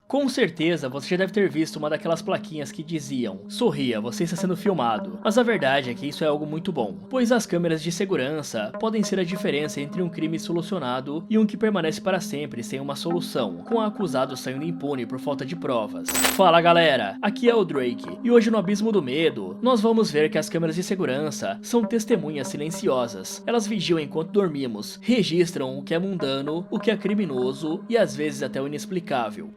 Com certeza você já deve ter visto uma daquelas plaquinhas que diziam: sorria, você está sendo filmado. Mas a verdade é que isso é algo muito bom, pois as câmeras de segurança podem ser a diferença entre um crime solucionado e um que permanece para sempre sem uma solução, com o acusado saindo impune por falta de provas. Fala galera, aqui é o Drake, e hoje no Abismo do Medo, nós vamos ver que as câmeras de segurança são testemunhas silenciosas. Elas vigiam enquanto dormimos, registram o que é mundano, o que é criminoso e às vezes até o inexplicável.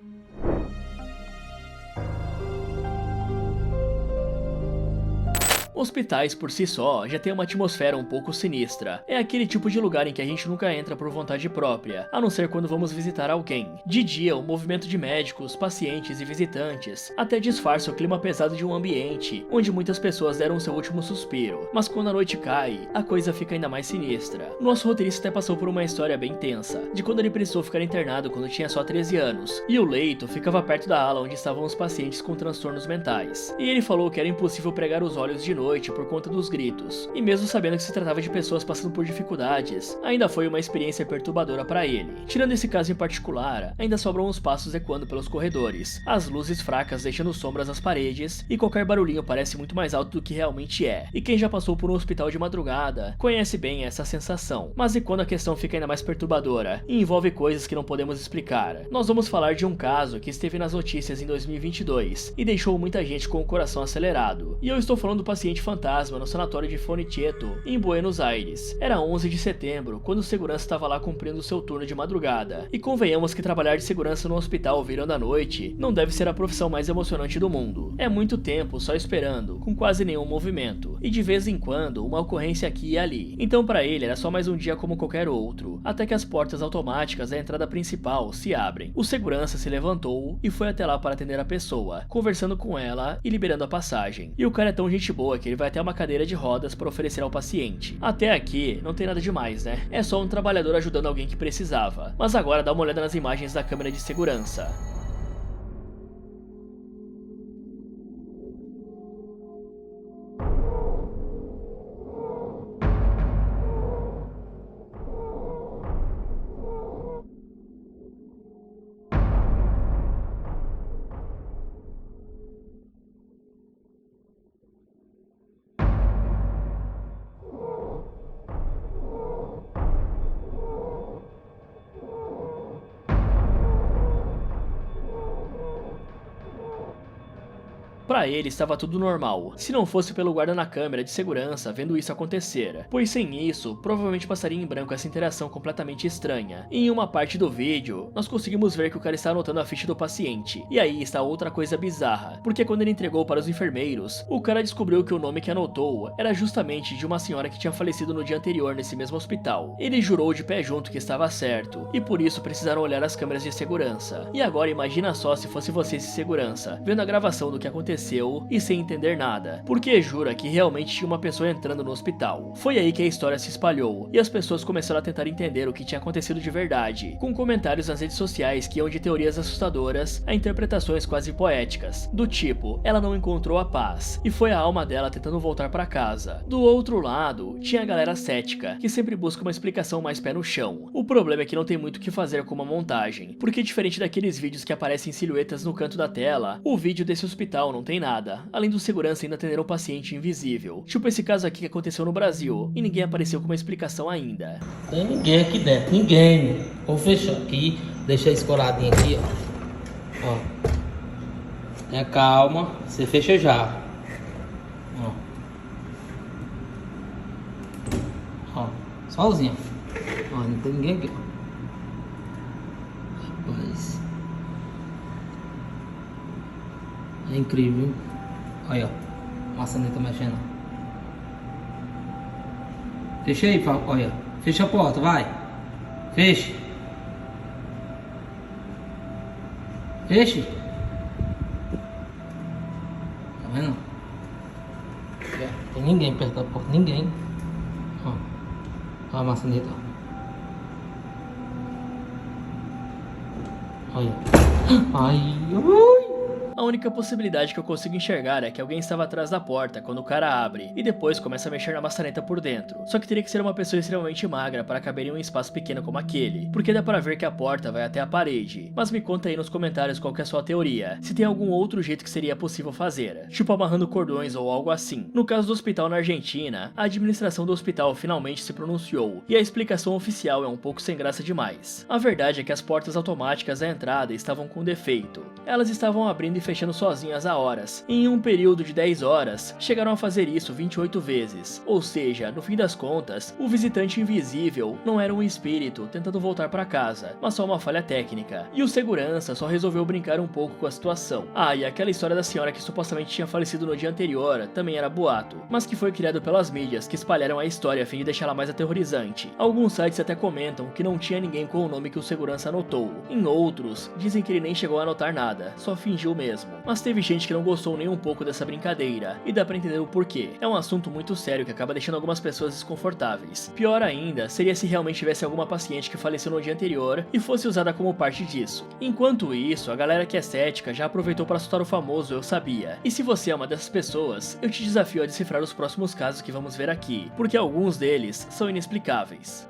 Hospitais por si só já tem uma atmosfera um pouco sinistra. É aquele tipo de lugar em que a gente nunca entra por vontade própria, a não ser quando vamos visitar alguém. De dia, o movimento de médicos, pacientes e visitantes até disfarça o clima pesado de um ambiente onde muitas pessoas deram seu último suspiro. Mas quando a noite cai, a coisa fica ainda mais sinistra. Nosso roteirista até passou por uma história bem tensa, de quando ele precisou ficar internado quando tinha só 13 anos, e o leito ficava perto da ala onde estavam os pacientes com transtornos mentais. E ele falou que era impossível pregar os olhos de noite por conta dos gritos, e mesmo sabendo que se tratava de pessoas passando por dificuldades, ainda foi uma experiência perturbadora para ele. Tirando esse caso em particular, ainda sobram uns passos ecoando pelos corredores, as luzes fracas deixando sombras nas paredes, e qualquer barulhinho parece muito mais alto do que realmente é. E quem já passou por um hospital de madrugada conhece bem essa sensação. Mas e quando a questão fica ainda mais perturbadora e envolve coisas que não podemos explicar? Nós vamos falar de um caso que esteve nas notícias em 2022 e deixou muita gente com o coração acelerado. E eu estou falando do paciente fantasma no sanatório de Fonichetto, em Buenos Aires. Era 11 de setembro, quando o segurança estava lá cumprindo seu turno de madrugada. E convenhamos que trabalhar de segurança no hospital virando a noite não deve ser a profissão mais emocionante do mundo. É muito tempo só esperando, com quase nenhum movimento, e de vez em quando uma ocorrência aqui e ali. Então para ele era só mais um dia como qualquer outro, até que as portas automáticas da entrada principal se abrem. O segurança se levantou e foi até lá para atender a pessoa, conversando com ela e liberando a passagem. E o cara é tão gente boa que ele vai até uma cadeira de rodas para oferecer ao paciente. Até aqui não tem nada demais, né? É só um trabalhador ajudando alguém que precisava. Mas agora dá uma olhada nas imagens da câmera de segurança. Pra ele estava tudo normal, se não fosse pelo guarda na câmera de segurança vendo isso acontecer, pois sem isso, provavelmente passaria em branco essa interação completamente estranha. E em uma parte do vídeo, nós conseguimos ver que o cara está anotando a ficha do paciente, e aí está outra coisa bizarra, porque quando ele entregou para os enfermeiros, o cara descobriu que o nome que anotou era justamente de uma senhora que tinha falecido no dia anterior nesse mesmo hospital. Ele jurou de pé junto que estava certo, e por isso precisaram olhar as câmeras de segurança. E agora imagina só se fosse você esse segurança, vendo a gravação do que aconteceu e sem entender nada, porque jura que realmente tinha uma pessoa entrando no hospital. Foi aí que a história se espalhou, e as pessoas começaram a tentar entender o que tinha acontecido de verdade, com comentários nas redes sociais que iam de teorias assustadoras a interpretações quase poéticas, do tipo, ela não encontrou a paz, e foi a alma dela tentando voltar para casa. Do outro lado, tinha a galera cética, que sempre busca uma explicação mais pé no chão. O problema é que não tem muito o que fazer com uma montagem, porque diferente daqueles vídeos que aparecem silhuetas no canto da tela, o vídeo desse hospital não tem nada, além do segurança ainda atender um paciente invisível. Tipo esse caso aqui que aconteceu no Brasil, e ninguém apareceu com uma explicação ainda. Tem ninguém aqui dentro, ninguém. Vou fechar aqui, deixar escoradinho aqui, ó. Tenha calma, você fecha já. Ó, sozinho. Ó, não tem ninguém aqui. Rapaz. É incrível. Olha, ó. Maçaneta mexendo. Fecha aí, olha. Fecha a porta, vai. Feche. Feche. Tá vendo? Tem ninguém perto da porta, ninguém. Ó. Ó a maçaneta. Olha. Ai, ai. A única possibilidade que eu consigo enxergar é que alguém estava atrás da porta quando o cara abre, e depois começa a mexer na maçaneta por dentro. Só que teria que ser uma pessoa extremamente magra para caber em um espaço pequeno como aquele, porque dá para ver que a porta vai até a parede. Mas me conta aí nos comentários qual que é a sua teoria, se tem algum outro jeito que seria possível fazer, tipo amarrando cordões ou algo assim. No caso do hospital na Argentina, a administração do hospital finalmente se pronunciou, e a explicação oficial é um pouco sem graça demais. A verdade é que as portas automáticas da entrada estavam com defeito. Elas estavam abrindo e fechando sozinhas há horas, e em um período de 10 horas, chegaram a fazer isso 28 vezes. Ou seja, no fim das contas, o visitante invisível não era um espírito tentando voltar para casa, mas só uma falha técnica. E o segurança só resolveu brincar um pouco com a situação. Ah, e aquela história da senhora que supostamente tinha falecido no dia anterior também era boato, mas que foi criado pelas mídias que espalharam a história a fim de deixá-la mais aterrorizante. Alguns sites até comentam que não tinha ninguém com o nome que o segurança anotou. Em outros, dizem que ele nem chegou a anotar nada, só fingiu mesmo. Mas teve gente que não gostou nem um pouco dessa brincadeira, e dá pra entender o porquê. É um assunto muito sério que acaba deixando algumas pessoas desconfortáveis. Pior ainda, seria se realmente tivesse alguma paciente que faleceu no dia anterior e fosse usada como parte disso. Enquanto isso, a galera que é cética já aproveitou para assustar o famoso Eu Sabia. E se você é uma dessas pessoas, eu te desafio a decifrar os próximos casos que vamos ver aqui, porque alguns deles são inexplicáveis.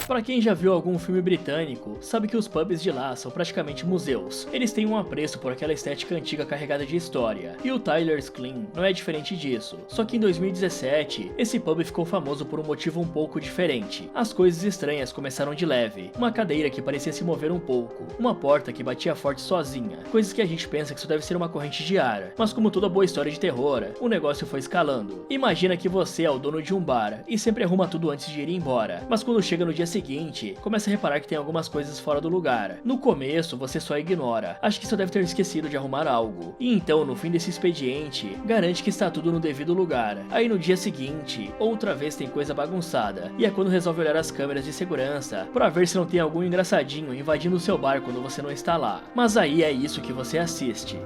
Para quem já viu algum filme britânico, sabe que os pubs de lá são praticamente museus. Eles têm um apreço por aquela estética antiga carregada de história, e o Tyler's Clean não é diferente disso. Só que em 2017, esse pub ficou famoso por um motivo um pouco diferente. As coisas estranhas começaram de leve, uma cadeira que parecia se mover um pouco, uma porta que batia forte sozinha, coisas que a gente pensa que isso deve ser uma corrente de ar, mas como toda boa história de terror, o negócio foi escalando. Imagina que você é o dono de um bar, e sempre arruma tudo antes de ir embora, mas quando chega no dia seguinte, começa a reparar que tem algumas coisas fora do lugar. No começo, você só ignora, acha que só deve ter esquecido de arrumar algo. E então, no fim desse expediente, garante que está tudo no devido lugar. Aí no dia seguinte, outra vez tem coisa bagunçada. E é quando resolve olhar as câmeras de segurança, pra ver se não tem algum engraçadinho invadindo o seu bar quando você não está lá. Mas aí é isso que você assiste.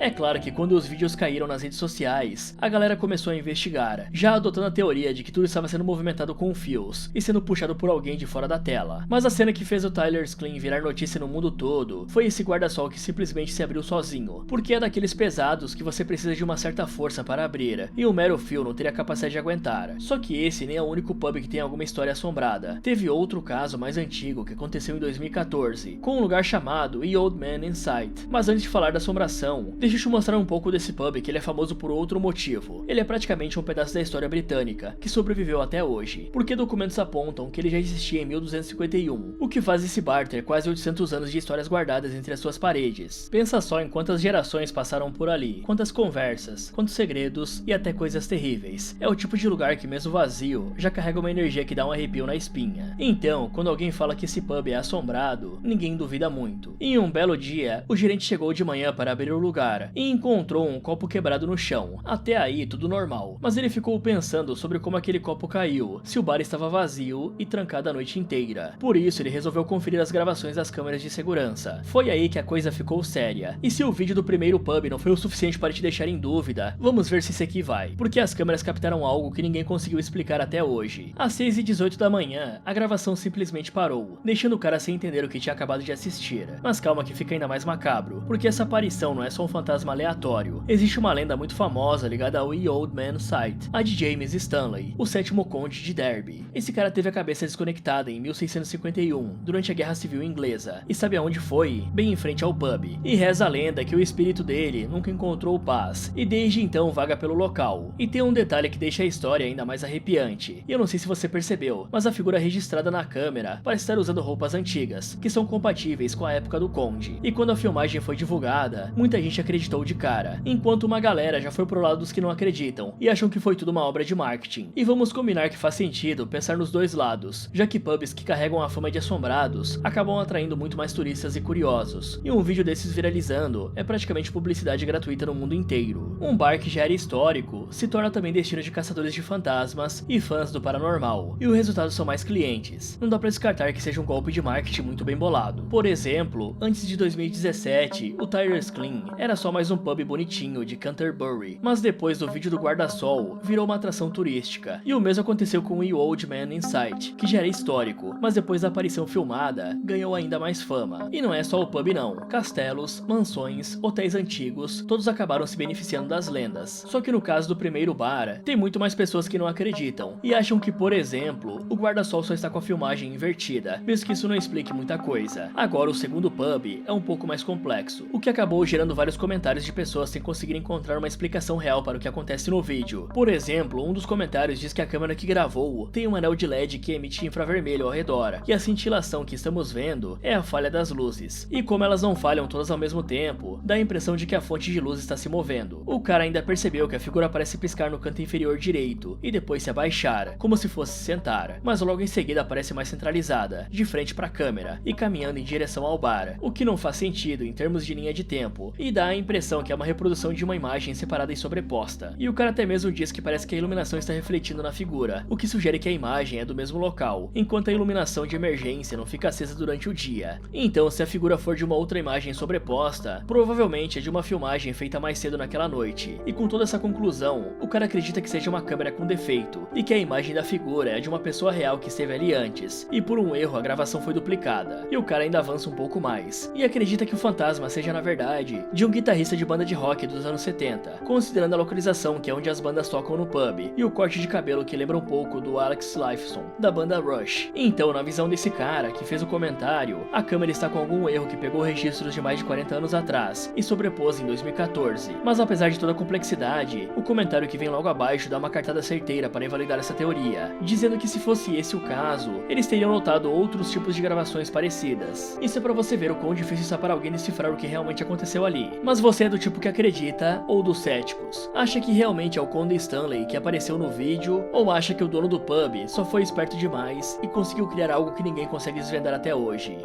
É claro que quando os vídeos caíram nas redes sociais, a galera começou a investigar, já adotando a teoria de que tudo estava sendo movimentado com fios e sendo puxado por alguém de fora da tela. Mas a cena que fez o Tyler's Clean virar notícia no mundo todo foi esse guarda-sol que simplesmente se abriu sozinho, porque é daqueles pesados que você precisa de uma certa força para abrir, e o mero fio não teria capacidade de aguentar. Só que esse nem é o único pub que tem alguma história assombrada. Teve outro caso mais antigo que aconteceu em 2014, com um lugar chamado The Old Man Inside. Mas antes de falar da assombração, deixa eu te mostrar um pouco desse pub, que ele é famoso por outro motivo. Ele é praticamente um pedaço da história britânica, que sobreviveu até hoje, porque documentos apontam que ele já existia em 1251, o que faz esse bar ter quase 800 anos de histórias guardadas entre as suas paredes. Pensa só em quantas gerações passaram por ali, quantas conversas, quantos segredos e até coisas terríveis. É o tipo de lugar que mesmo vazio, já carrega uma energia que dá um arrepio na espinha. Então, quando alguém fala que esse pub é assombrado, ninguém duvida muito. E em um belo dia, o gerente chegou de manhã para abrir o lugar, e encontrou um copo quebrado no chão. Até aí tudo normal, mas ele ficou pensando sobre como aquele copo caiu, se o bar estava vazio e trancado a noite inteira. Por isso ele resolveu conferir as gravações das câmeras de segurança. Foi aí que a coisa ficou séria. E se o vídeo do primeiro pub não foi o suficiente para te deixar em dúvida, vamos ver se esse aqui vai, porque as câmeras captaram algo que ninguém conseguiu explicar até hoje. Às 6h18 da manhã, a gravação simplesmente parou, deixando o cara sem entender o que tinha acabado de assistir. Mas calma que fica ainda mais macabro, porque essa aparição não é só um fantasma aleatório. Existe uma lenda muito famosa ligada ao The Old Man Site, a de James Stanley, o sétimo conde de Derby. Esse cara teve a cabeça desconectada em 1651, durante a Guerra Civil Inglesa, e sabe aonde foi? Bem em frente ao pub. E reza a lenda que o espírito dele nunca encontrou paz, e desde então vaga pelo local. E tem um detalhe que deixa a história ainda mais arrepiante. E eu não sei se você percebeu, mas a figura registrada na câmera parece estar usando roupas antigas, que são compatíveis com a época do conde. E quando a filmagem foi divulgada, muita gente acreditou acreditou de cara, enquanto uma galera já foi pro lado dos que não acreditam e acham que foi tudo uma obra de marketing. E vamos combinar que faz sentido pensar nos dois lados, já que pubs que carregam a fama de assombrados acabam atraindo muito mais turistas e curiosos, e um vídeo desses viralizando é praticamente publicidade gratuita no mundo inteiro. Um bar que já era histórico se torna também destino de caçadores de fantasmas e fãs do paranormal, e o resultado são mais clientes. Não dá pra descartar que seja um golpe de marketing muito bem bolado. Por exemplo, antes de 2017, o Tyler's Clean era só mais um pub bonitinho de Canterbury, mas depois do vídeo do guarda-sol virou uma atração turística. E o mesmo aconteceu com o Old Man in Sight, que já era histórico, mas depois da aparição filmada ganhou ainda mais fama. E não é só o pub não, castelos, mansões, hotéis antigos, todos acabaram se beneficiando das lendas. Só que no caso do primeiro bar, tem muito mais pessoas que não acreditam e acham que, por exemplo, o guarda-sol só está com a filmagem invertida, mesmo que isso não explique muita coisa. Agora o segundo pub é um pouco mais complexo, o que acabou gerando vários comentários de pessoas sem conseguir encontrar uma explicação real para o que acontece no vídeo. Por exemplo, um dos comentários diz que a câmera que gravou tem um anel de LED que emite infravermelho ao redor, e a cintilação que estamos vendo é a falha das luzes. E como elas não falham todas ao mesmo tempo, dá a impressão de que a fonte de luz está se movendo. O cara ainda percebeu que a figura parece piscar no canto inferior direito e depois se abaixar, como se fosse sentar, mas logo em seguida aparece mais centralizada, de frente para a câmera e caminhando em direção ao bar, o que não faz sentido em termos de linha de tempo e dá a impressão que é uma reprodução de uma imagem separada e sobreposta. E o cara até mesmo diz que parece que a iluminação está refletindo na figura, o que sugere que a imagem é do mesmo local, enquanto a iluminação de emergência não fica acesa durante o dia. Então, se a figura for de uma outra imagem sobreposta, provavelmente é de uma filmagem feita mais cedo naquela noite. E com toda essa conclusão, o cara acredita que seja uma câmera com defeito e que a imagem da figura é de uma pessoa real que esteve ali antes, e por um erro a gravação foi duplicada. E o cara ainda avança um pouco mais e acredita que o fantasma seja na verdade de um guitarrista de banda de rock dos anos 70, considerando a localização que é onde as bandas tocam no pub e o corte de cabelo que lembra um pouco do Alex Lifeson da banda Rush. Então, na visão desse cara que fez o comentário, a câmera está com algum erro que pegou registros de mais de 40 anos atrás e sobrepôs em 2014. Mas apesar de toda a complexidade, o comentário que vem logo abaixo dá uma cartada certeira para invalidar essa teoria, dizendo que se fosse esse o caso, eles teriam notado outros tipos de gravações parecidas. Isso é pra você ver o quão difícil está para alguém decifrar o que realmente aconteceu ali. Mas você é do tipo que acredita ou dos céticos? Acha que realmente é o Conde Stanley que apareceu no vídeo, ou acha que o dono do pub só foi esperto demais e conseguiu criar algo que ninguém consegue desvendar até hoje?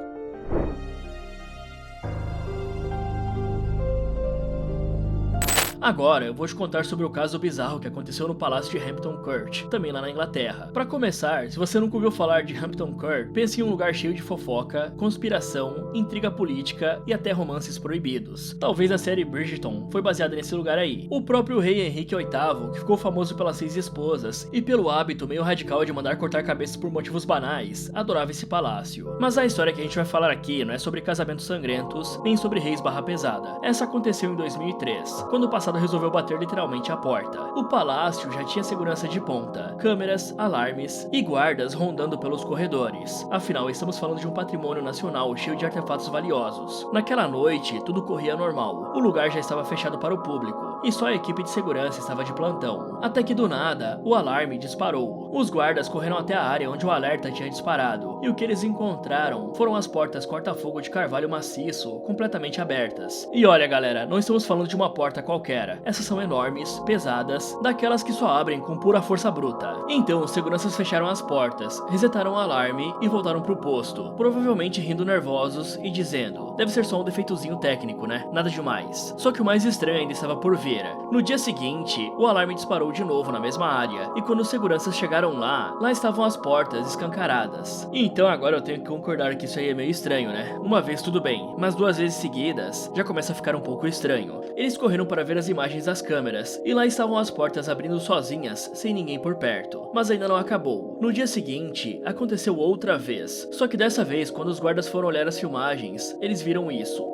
Agora eu vou te contar sobre o caso bizarro que aconteceu no Palácio de Hampton Court, também lá na Inglaterra. Pra começar, se você nunca ouviu falar de Hampton Court, pense em um lugar cheio de fofoca, conspiração, intriga política e até romances proibidos. Talvez a série Bridgerton foi baseada nesse lugar aí. O próprio rei Henrique VIII, que ficou famoso pelas 6 esposas e pelo hábito meio radical de mandar cortar cabeças por motivos banais, adorava esse palácio. Mas a história que a gente vai falar aqui não é sobre casamentos sangrentos, nem sobre reis barra pesada. Essa aconteceu em 2003, quando o passado resolveu bater literalmente à porta. O palácio já tinha segurança de ponta, câmeras, alarmes e guardas rondando pelos corredores. Afinal, estamos falando de um patrimônio nacional cheio de artefatos valiosos. Naquela noite, tudo corria normal. O lugar já estava fechado para o público e só a equipe de segurança estava de plantão. Até que do nada, o alarme disparou. Os guardas correram até a área onde o alerta tinha disparado e o que eles encontraram foram as portas corta-fogo de carvalho maciço completamente abertas. E olha, galera, não estamos falando de uma porta qualquer. Essas são enormes, pesadas, daquelas que só abrem com pura força bruta. Então os seguranças fecharam as portas, resetaram o alarme e voltaram pro posto, provavelmente rindo nervosos e dizendo: deve ser só um defeitozinho técnico, né? Nada demais. Só que o mais estranho ainda estava por vir. No dia seguinte, o alarme disparou de novo na mesma área, e quando os seguranças chegaram lá estavam as portas escancaradas. Então agora eu tenho que concordar que isso aí é meio estranho, né? Uma vez tudo bem, mas 2 vezes seguidas já começa a ficar um pouco estranho. Eles correram para ver as imagens das câmeras, e lá estavam as portas abrindo sozinhas, sem ninguém por perto. Mas ainda não acabou. No dia seguinte, aconteceu outra vez. Só que dessa vez, quando os guardas foram olhar as filmagens, eles viram isso.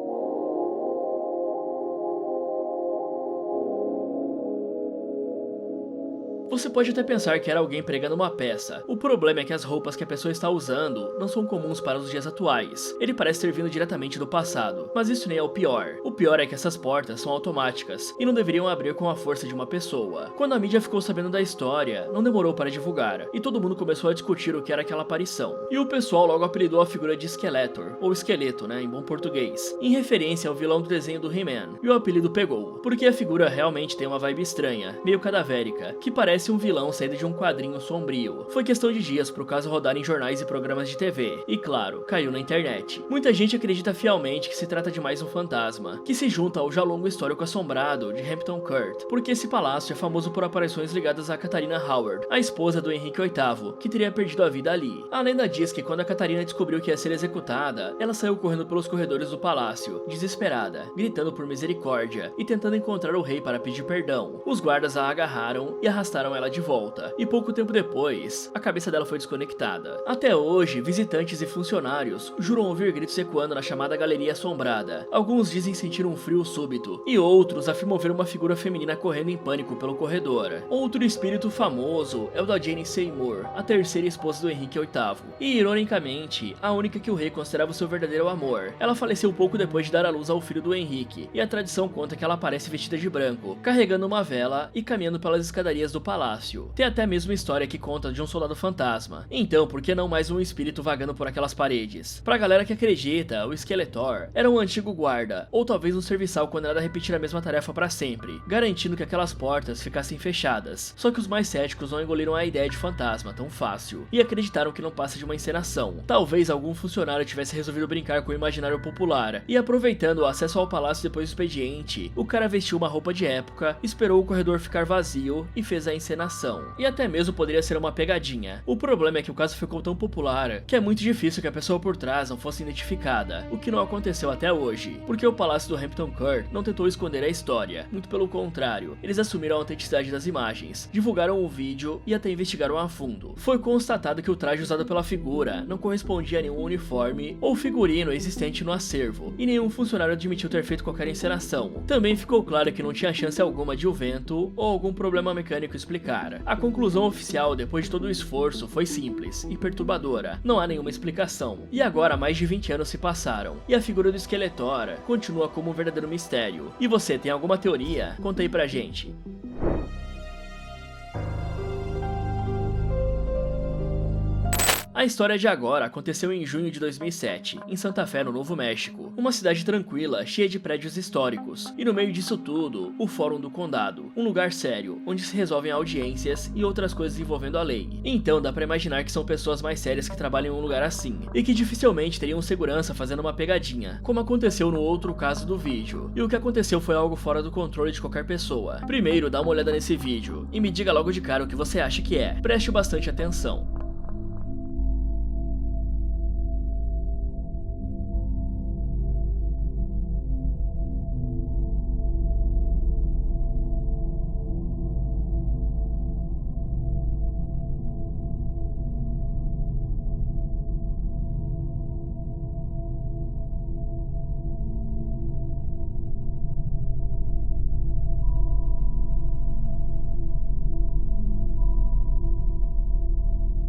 Você pode pode até pensar que era alguém pregando uma peça. O problema é que as roupas que a pessoa está usando não são comuns para os dias atuais. Ele parece ter vindo diretamente do passado, mas isso nem é o pior. O pior é que essas portas são automáticas e não deveriam abrir com a força de uma pessoa. Quando a mídia ficou sabendo da história, não demorou para divulgar, e todo mundo começou a discutir o que era aquela aparição. E o pessoal logo apelidou a figura de Skeletor, ou esqueleto, né, em bom português, em referência ao vilão do desenho do He-Man. E o apelido pegou, porque a figura realmente tem uma vibe estranha, meio cadavérica, que parece um vilão saído de um quadrinho sombrio. Foi questão de dias pro caso rodar em jornais e programas de TV, e claro, caiu na internet. Muita gente acredita fielmente que se trata de mais um fantasma, que se junta ao já longo histórico assombrado de Hampton Court, porque esse palácio é famoso por aparições ligadas a Catarina Howard, a esposa do Henrique VIII, que teria perdido a vida ali. A lenda diz que quando a Catarina descobriu que ia ser executada, ela saiu correndo pelos corredores do palácio, desesperada, gritando por misericórdia e tentando encontrar o rei para pedir perdão. Os guardas a agarraram e arrastaram ela de volta, e pouco tempo depois, a cabeça dela foi desconectada. Até hoje, visitantes e funcionários juram ouvir gritos ecoando na chamada Galeria Assombrada. Alguns dizem sentir um frio súbito, e outros afirmam ver uma figura feminina correndo em pânico pelo corredor. Outro espírito famoso é o da Jane Seymour, a terceira esposa do Henrique VIII, e ironicamente, a única que o rei considerava seu verdadeiro amor. Ela faleceu pouco depois de dar à luz ao filho do Henrique, e a tradição conta que ela aparece vestida de branco, carregando uma vela e caminhando pelas escadarias do palácio. Tem até mesmo história que conta de um soldado fantasma. Então, por que não mais um espírito vagando por aquelas paredes? Pra galera que acredita, o Skeletor era um antigo guarda, ou talvez um serviçal condenado a repetir a mesma tarefa pra sempre, garantindo que aquelas portas ficassem fechadas. Só que os mais céticos não engoliram a ideia de fantasma tão fácil, e acreditaram que não passa de uma encenação. Talvez algum funcionário tivesse resolvido brincar com o imaginário popular, e aproveitando o acesso ao palácio depois do expediente, o cara vestiu uma roupa de época, esperou o corredor ficar vazio e fez a encenação. E até mesmo poderia ser uma pegadinha. O problema é que o caso ficou tão popular que é muito difícil que a pessoa por trás não fosse identificada, o que não aconteceu até hoje, porque o palácio do Hampton Court não tentou esconder a história, muito pelo contrário, eles assumiram a autenticidade das imagens, divulgaram o vídeo e até investigaram a fundo. Foi constatado que o traje usado pela figura não correspondia a nenhum uniforme ou figurino existente no acervo, e nenhum funcionário admitiu ter feito qualquer encenação. Também ficou claro que não tinha chance alguma de o vento ou algum problema mecânico explicar. A conclusão oficial, depois de todo o esforço, foi simples e perturbadora. Não há nenhuma explicação. E agora mais de 20 anos se passaram, e a figura do Skeletor continua como um verdadeiro mistério. E você tem alguma teoria? Conta aí pra gente. A história de agora aconteceu em junho de 2007, em Santa Fé, no Novo México, uma cidade tranquila, cheia de prédios históricos, e no meio disso tudo, o Fórum do Condado, um lugar sério, onde se resolvem audiências e outras coisas envolvendo a lei. Então dá pra imaginar que são pessoas mais sérias que trabalham em um lugar assim, e que dificilmente teriam segurança fazendo uma pegadinha, como aconteceu no outro caso do vídeo. E o que aconteceu foi algo fora do controle de qualquer pessoa. Primeiro, dá uma olhada nesse vídeo, e me diga logo de cara o que você acha que é. Preste bastante atenção.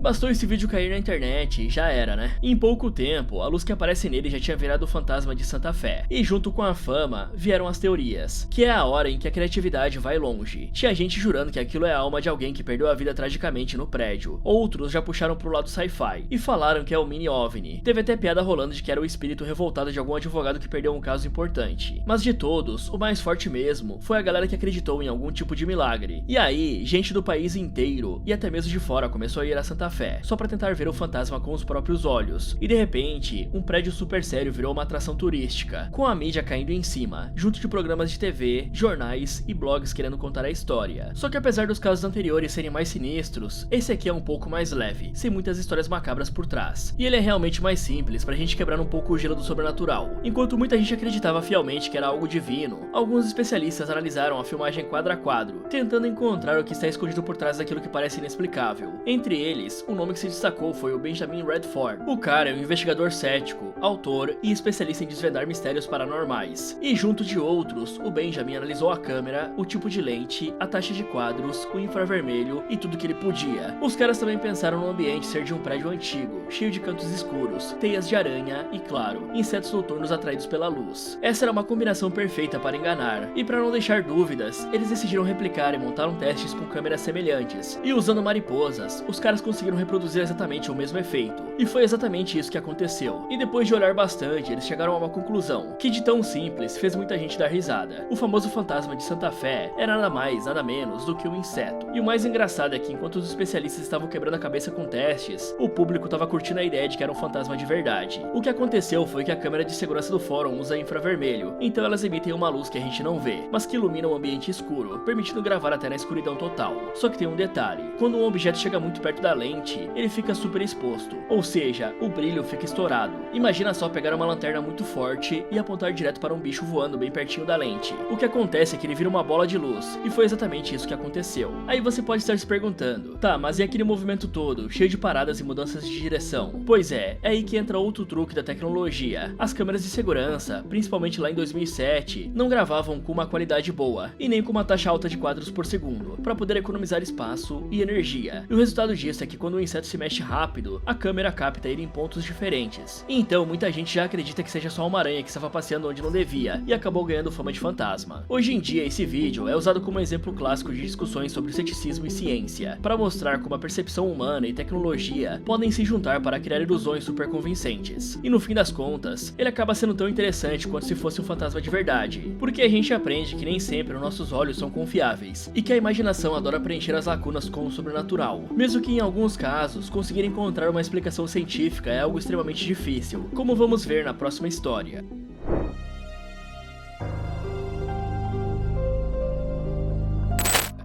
Bastou esse vídeo cair na internet e já era, né? Em pouco tempo, a luz que aparece nele já tinha virado o fantasma de Santa Fé. E junto com a fama, vieram as teorias, que é a hora em que a criatividade vai longe. Tinha gente jurando que aquilo é a alma de alguém que perdeu a vida tragicamente no prédio. Outros já puxaram pro lado sci-fi e falaram que é o mini OVNI. Teve até piada rolando de que era o espírito revoltado de algum advogado que perdeu um caso importante. Mas de todos, o mais forte mesmo foi a galera que acreditou em algum tipo de milagre. E aí, gente do país inteiro e até mesmo de fora começou a ir a Santa Fé, só pra tentar ver o fantasma com os próprios olhos. E de repente, um prédio super sério virou uma atração turística, com a mídia caindo em cima, junto de programas de TV, jornais e blogs querendo contar a história. Só que apesar dos casos anteriores serem mais sinistros, esse aqui é um pouco mais leve, sem muitas histórias macabras por trás. E ele é realmente mais simples, pra gente quebrar um pouco o gelo do sobrenatural. Enquanto muita gente acreditava fielmente que era algo divino, alguns especialistas analisaram a filmagem quadro a quadro, tentando encontrar o que está escondido por trás daquilo que parece inexplicável. Entre eles, mas o nome que se destacou foi o Benjamin Redford. O cara é um investigador cético, autor e especialista em desvendar mistérios paranormais. E junto de outros, o Benjamin analisou a câmera, o tipo de lente, a taxa de quadros, o infravermelho e tudo que ele podia. Os caras também pensaram no ambiente ser de um prédio antigo, cheio de cantos escuros, teias de aranha e, claro, insetos noturnos atraídos pela luz. Essa era uma combinação perfeita para enganar, e para não deixar dúvidas, eles decidiram replicar e montaram testes com câmeras semelhantes, e usando mariposas, os caras conseguiram reproduzir exatamente o mesmo efeito. E foi exatamente isso que aconteceu. E depois de olhar bastante, eles chegaram a uma conclusão, que de tão simples fez muita gente dar risada. O famoso fantasma de Santa Fé era nada mais, nada menos do que um inseto. E o mais engraçado é que enquanto os especialistas estavam quebrando a cabeça com testes, o público estava curtindo a ideia de que era um fantasma de verdade. O que aconteceu foi que a câmera de segurança do fórum usa infravermelho, então elas emitem uma luz que a gente não vê, mas que ilumina um ambiente escuro, permitindo gravar até na escuridão total. Só que tem um detalhe: quando um objeto chega muito perto da lente, ele fica super exposto, ou seja, o brilho fica estourado. Imagina só pegar uma lanterna muito forte e apontar direto para um bicho voando bem pertinho da lente. O que acontece é que ele vira uma bola de luz, e foi exatamente isso que aconteceu. Aí você pode estar se perguntando, tá, mas e aquele movimento todo, cheio de paradas e mudanças de direção? Pois é aí que entra outro truque da tecnologia. As câmeras de segurança, principalmente lá em 2007, não gravavam com uma qualidade boa, e nem com uma taxa alta de quadros por segundo, para poder economizar espaço e energia. E o resultado disso é que quando o inseto se mexe rápido, a câmera capta ele em pontos diferentes. Então muita gente já acredita que seja só uma aranha que estava passeando onde não devia, e acabou ganhando fama de fantasma. Hoje em dia esse vídeo é usado como exemplo clássico de discussões sobre ceticismo e ciência, para mostrar como a percepção humana e tecnologia podem se juntar para criar ilusões super convincentes. E no fim das contas, ele acaba sendo tão interessante quanto se fosse um fantasma de verdade, porque a gente aprende que nem sempre os nossos olhos são confiáveis, e que a imaginação adora preencher as lacunas com o sobrenatural, mesmo que em alguns casos conseguir encontrar uma explicação científica é algo extremamente difícil, como vamos ver na próxima história.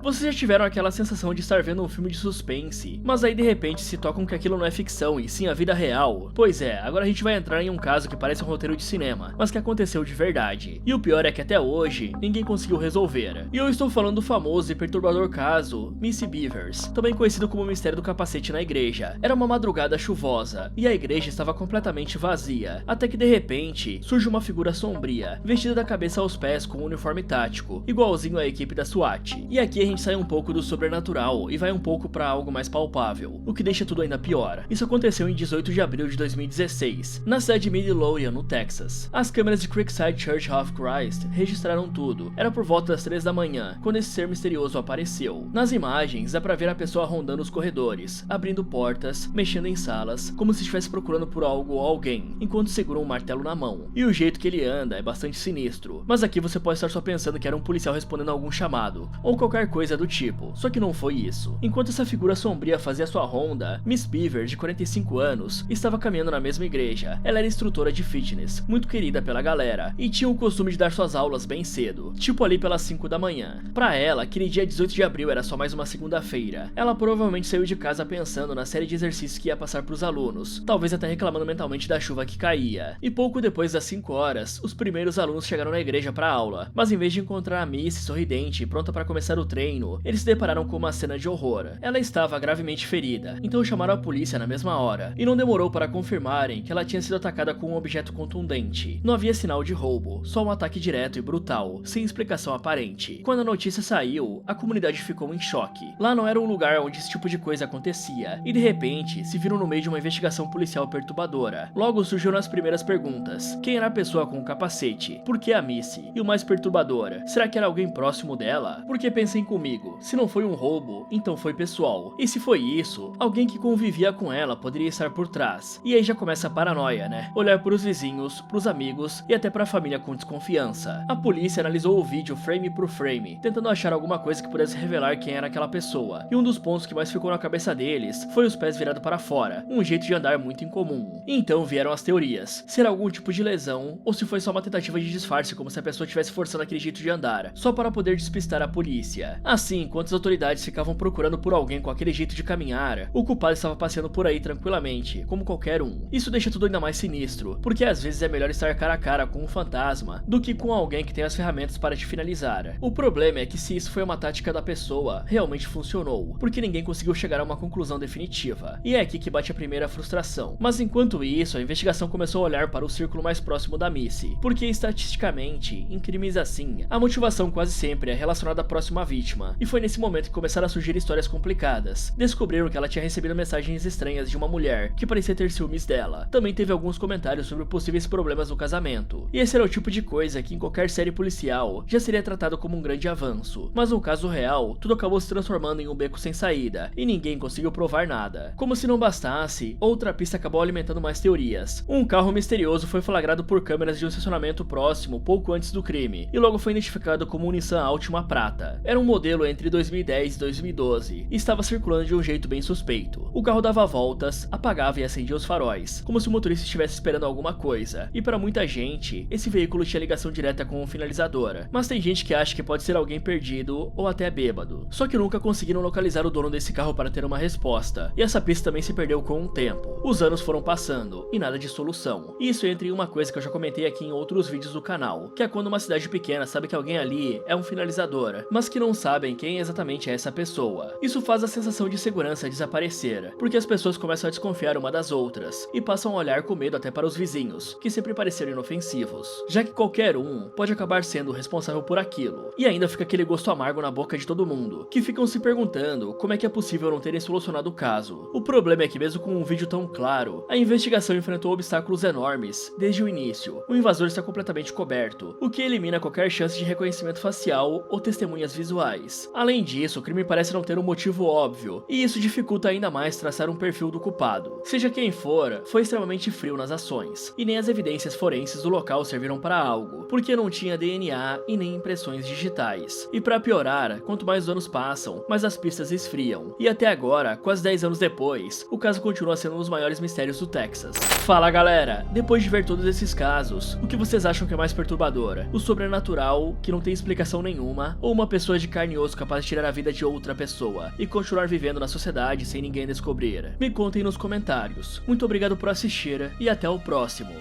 Vocês já tiveram aquela sensação de estar vendo um filme de suspense, mas aí de repente se tocam que aquilo não é ficção e sim a vida real? Pois é, agora a gente vai entrar em um caso que parece um roteiro de cinema, mas que aconteceu de verdade. E o pior é que até hoje, ninguém conseguiu resolver. E eu estou falando do famoso e perturbador caso Missy Bevers, também conhecido como o mistério do capacete na igreja. Era uma madrugada chuvosa, e a igreja estava completamente vazia, até que de repente, surge uma figura sombria, vestida da cabeça aos pés com um uniforme tático, igualzinho à equipe da SWAT. E aqui a gente sai um pouco do sobrenatural e vai um pouco pra algo mais palpável, o que deixa tudo ainda pior. Isso aconteceu em 18 de abril de 2016, na cidade de Midlothian, no Texas. As câmeras de Creekside Church of Christ registraram tudo. Era por volta das 3 da manhã, quando esse ser misterioso apareceu. Nas imagens, dá pra ver a pessoa rondando os corredores, abrindo portas, mexendo em salas, como se estivesse procurando por algo ou alguém, enquanto segura um martelo na mão. E o jeito que ele anda é bastante sinistro. Mas aqui você pode estar só pensando que era um policial respondendo a algum chamado, ou qualquer coisa do tipo, só que não foi isso. Enquanto essa figura sombria fazia sua ronda, Miss Beaver, de 45 anos, estava caminhando na mesma igreja. Ela era instrutora de fitness, muito querida pela galera, e tinha o costume de dar suas aulas bem cedo, tipo ali pelas 5 da manhã. Pra ela, aquele dia 18 de abril era só mais uma segunda-feira. Ela provavelmente saiu de casa pensando na série de exercícios que ia passar pros alunos, talvez até reclamando mentalmente da chuva que caía. E pouco depois das 5 horas, os primeiros alunos chegaram na igreja pra aula, mas em vez de encontrar a Miss sorridente e pronta para começar o treino, eles se depararam com uma cena de horror. Ela estava gravemente ferida, então chamaram a polícia na mesma hora, e não demorou para confirmarem que ela tinha sido atacada com um objeto contundente. Não havia sinal de roubo, só um ataque direto e brutal, sem explicação aparente. Quando a notícia saiu, a comunidade ficou em choque. Lá não era um lugar onde esse tipo de coisa acontecia, e de repente, se viram no meio de uma investigação policial perturbadora. Logo surgiram as primeiras perguntas. Quem era a pessoa com o capacete? Por que a Missy? E o mais perturbador, será que era alguém próximo dela? Porque pensem comigo, se não foi um roubo, então foi pessoal. E se foi isso, alguém que convivia com ela poderia estar por trás. E aí já começa a paranoia, né? Olhar pros vizinhos, pros amigos e até pra família com desconfiança. A polícia analisou o vídeo frame por frame, tentando achar alguma coisa que pudesse revelar quem era aquela pessoa. E um dos pontos que mais ficou na cabeça deles foi os pés virados para fora, um jeito de andar muito incomum. Então vieram as teorias. Se era algum tipo de lesão, ou se foi só uma tentativa de disfarce, como se a pessoa estivesse forçando aquele jeito de andar, só para poder despistar a polícia. Assim, enquanto as autoridades ficavam procurando por alguém com aquele jeito de caminhar, o culpado estava passeando por aí tranquilamente, como qualquer um. Isso deixa tudo ainda mais sinistro, porque às vezes é melhor estar cara a cara com um fantasma do que com alguém que tem as ferramentas para te finalizar. O problema é que se isso foi uma tática da pessoa, realmente funcionou, porque ninguém conseguiu chegar a uma conclusão definitiva. E é aqui que bate a primeira frustração. Mas enquanto isso, a investigação começou a olhar para o círculo mais próximo da Missy, porque estatisticamente, em crimes assim, a motivação quase sempre é relacionada à próxima vítima, e foi nesse momento que começaram a surgir histórias complicadas. Descobriram que ela tinha recebido mensagens estranhas de uma mulher que parecia ter ciúmes dela. Também teve alguns comentários sobre possíveis problemas no casamento. E esse era o tipo de coisa que em qualquer série policial já seria tratado como um grande avanço. Mas no caso real, tudo acabou se transformando em um beco sem saída, e ninguém conseguiu provar nada. Como se não bastasse, outra pista acabou alimentando mais teorias. Um carro misterioso foi flagrado por câmeras de um estacionamento próximo pouco antes do crime, e logo foi identificado como um Nissan Altima prata. Era um modelo entre 2010 e 2012, e estava circulando de um jeito bem suspeito. O carro dava voltas, apagava e acendia os faróis, como se o motorista estivesse esperando alguma coisa, e para muita gente, esse veículo tinha ligação direta com o finalizador. Mas tem gente que acha que pode ser alguém perdido ou até bêbado. Só que nunca conseguiram localizar o dono desse carro para ter uma resposta, e essa pista também se perdeu com o tempo. Os anos foram passando, e nada de solução. E isso entra em uma coisa que eu já comentei aqui em outros vídeos do canal, que é quando uma cidade pequena sabe que alguém ali é um finalizador, mas que não sabem quem exatamente é essa pessoa. Isso faz a sensação de segurança desaparecer, porque as pessoas começam a desconfiar uma das outras, e passam a olhar com medo até para os vizinhos, que sempre pareceram inofensivos, já que qualquer um pode acabar sendo responsável por aquilo. E ainda fica aquele gosto amargo na boca de todo mundo, que ficam se perguntando como é que é possível não terem solucionado o caso. O problema é que mesmo com um vídeo tão claro, a investigação enfrentou obstáculos enormes desde o início. O invasor está completamente coberto, o que elimina qualquer chance de reconhecimento facial ou testemunhas visuais. Além disso, o crime parece não ter um motivo óbvio, e isso dificulta ainda mais traçar um perfil do culpado. Seja quem for, foi extremamente frio nas ações, e nem as evidências forenses do local serviram para algo, porque não tinha DNA e nem impressões digitais. E para piorar, quanto mais os anos passam, mais as pistas esfriam. E até agora, quase 10 anos depois, o caso continua sendo um dos maiores mistérios do Texas. Fala galera, depois de ver todos esses casos, o que vocês acham que é mais perturbador? O sobrenatural, que não tem explicação nenhuma, ou uma pessoa de carne e osso capaz de tirar a vida de outra pessoa e continuar vivendo na sociedade sem ninguém descobrir? Me contem nos comentários. Muito obrigado por assistir e até o próximo.